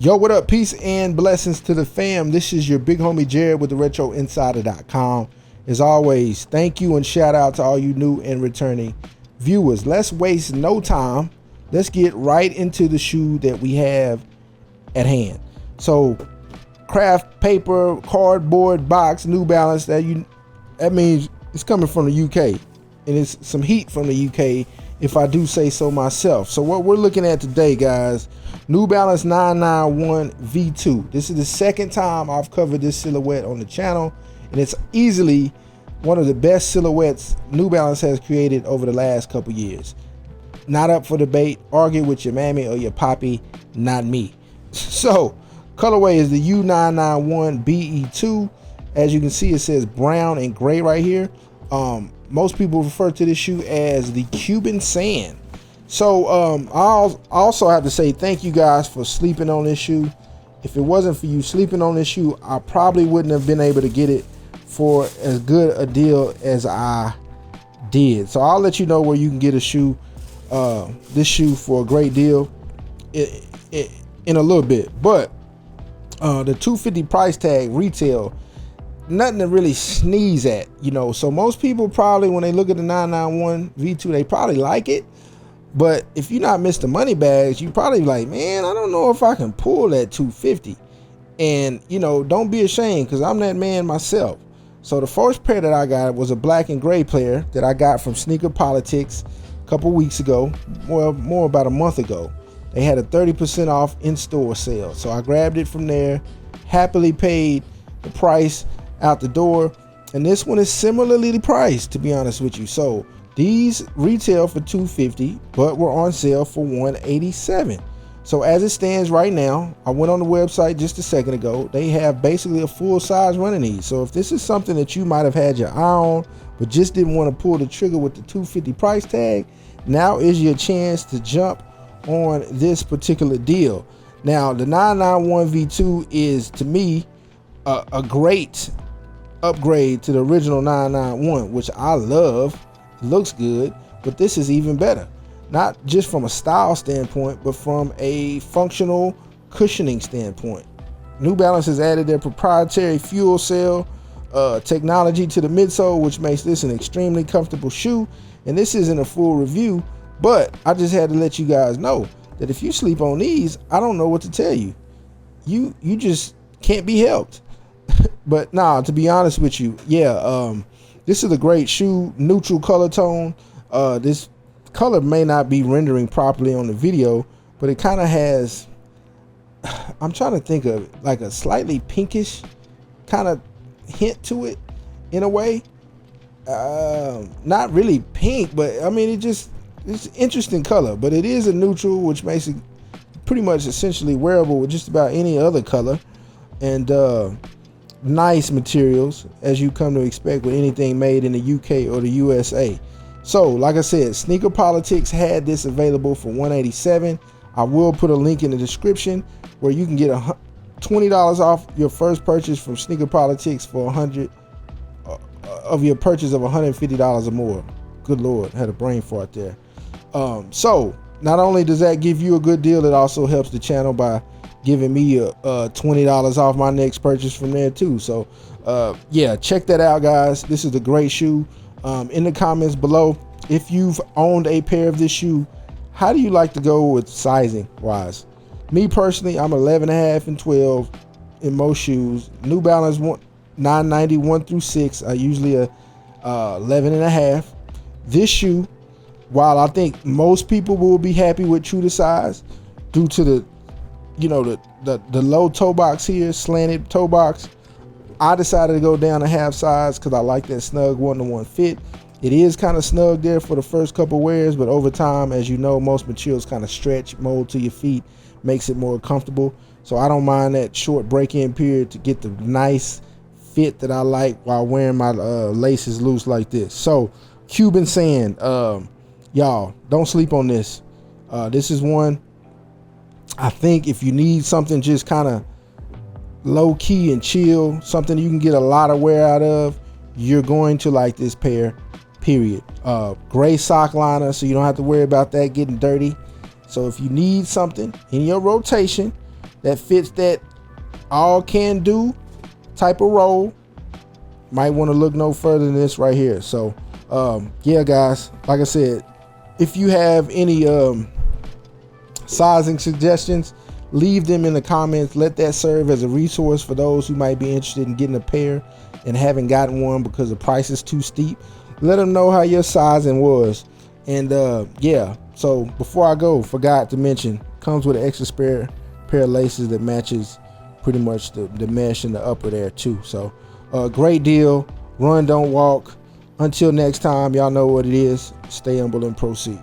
Yo, what up? Peace and blessings to the fam. This is your big homie Jared with the RetroInsider.com. As always, thank you and shout out to all you new and returning viewers. Let's waste no time. Let's get right into the shoe that we have at hand. So, craft paper, cardboard box, New Balance. That means it's coming from the UK, and it's some heat from the UK, if I do say so myself. So what we're looking at today, guys, New Balance 991v2. This is the second time I've covered this silhouette on the channel, and it's easily one of the best silhouettes New Balance has created over the last couple years. Not up for debate. Argue with your mammy or your poppy, not me. So colorway is the U991BE2. As you can see, it says brown and gray right here. Most people refer to this shoe as the Cuban sand. So I'll also have to say thank you guys for sleeping on this shoe. If it wasn't for you sleeping on this shoe, I probably wouldn't have been able to get it for as good a deal as I did. So I'll let you know where you can get a shoe, this shoe for a great deal in a little bit. But the $250 price tag retail, nothing to really sneeze at, you know. So most people probably, when they look at the 991v2, they probably like it. But if you're not Mr. Moneybags, you probably like, man, I don't know if I can pull that 250. And, you know, don't be ashamed, because I'm that man myself. So the first pair that I got was a black and gray pair that I got from Sneaker Politics a couple weeks ago, well, more about a month ago. They had a 30% off in-store sale. So I grabbed it from there, happily paid the price out the door, and this one is similarly priced, to be honest with you. So these retail for $250, but were on sale for $187. So as it stands right now, I went on the website just a second ago. They have basically a full size running these. So if this is something that you might have had your eye on, but just didn't want to pull the trigger with the $250 price tag, now is your chance to jump on this particular deal. Now the 991v2 is, to me, a great upgrade to the original 991, which I love. It looks good, but this is even better, not just from a style standpoint, but from a functional cushioning standpoint. New Balance has added their proprietary fuel cell technology to the midsole, which makes this an extremely comfortable shoe. And this isn't a full review, but I just had to let you guys know that if you sleep on these, I don't know what to tell you. You just can't be helped. But nah, to be honest with you, yeah, this is a great shoe, neutral color tone. This color may not be rendering properly on the video, but it kind of has, I'm trying to think of like a slightly pinkish kind of hint to it in a way. Not really pink, but I mean, it's an interesting color, but it is a neutral, which makes it pretty much essentially wearable with just about any other color. And nice materials, as you come to expect with anything made in the UK or the USA. So like I said, Sneaker Politics had this available for $187. I will put a link in the description where you can get $20 off your first purchase from Sneaker Politics for 100 of your purchase of $150 or more. Good Lord, I had a brain fart there. So not only does that give you a good deal, it also helps the channel by giving me a $20 off my next purchase from there too. So yeah, check that out, guys. This is a great shoe. In the comments below, if you've owned a pair of this shoe, how do you like to go with sizing wise? Me personally, I'm 11.5 and 12 in most shoes. New Balance 991 through 6 are usually a 11.5. This shoe, while I think most people will be happy with true to size due to the, you know, the low toe box here, slanted toe box, I decided to go down a half size because I like that snug 1-to-1 fit. It is kind of snug there for the first couple wears, but over time, as you know, most materials kind of stretch, mold to your feet, makes it more comfortable. So I don't mind that short break-in period to get the nice fit that I like while wearing my laces loose like this. So Cuban sand, y'all, don't sleep on this. This is one, I think if you need something just kind of low key and chill, something you can get a lot of wear out of, you're going to like this pair, period. Gray sock liner, so you don't have to worry about that getting dirty. So if you need something in your rotation that fits that all can do type of roll, might want to look no further than this right here. So yeah guys, like I said, if you have any sizing suggestions, leave them in the comments. Let that serve as a resource for those who might be interested in getting a pair and haven't gotten one because the price is too steep. Let them know how your sizing was. And yeah, so before I go, forgot to mention, comes with an extra spare pair of laces that matches pretty much the mesh in the upper there too. So great deal. Run, don't walk. Until next time, y'all know what it is. Stay humble and proceed.